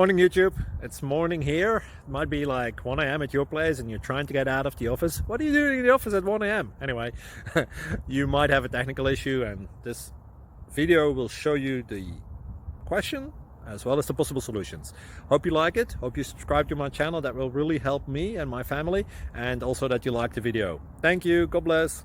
Morning YouTube, it's morning here. It might be like 1 a.m. at your place and you're trying to get out of the office. What are you doing in the office at 1 a.m? Anyway, you might have a technical issue and this video will show you the question as well as the possible solutions. Hope you like it, hope you subscribe to my channel. That will really help me and my family, and also that you like the video. Thank you, God bless.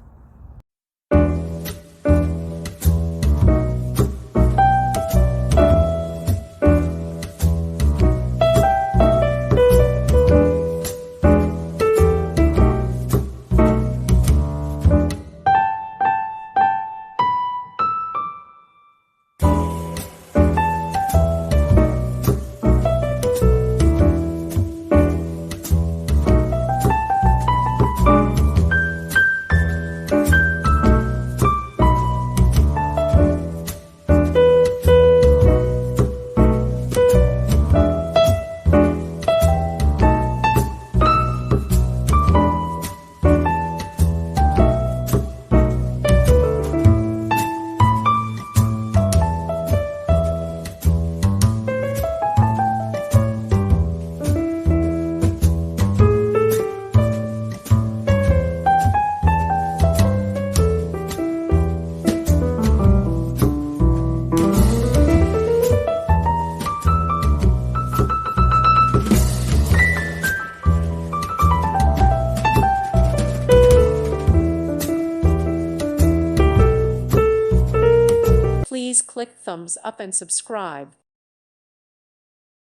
Please click thumbs up and subscribe.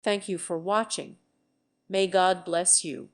Thank you for watching. May God bless you.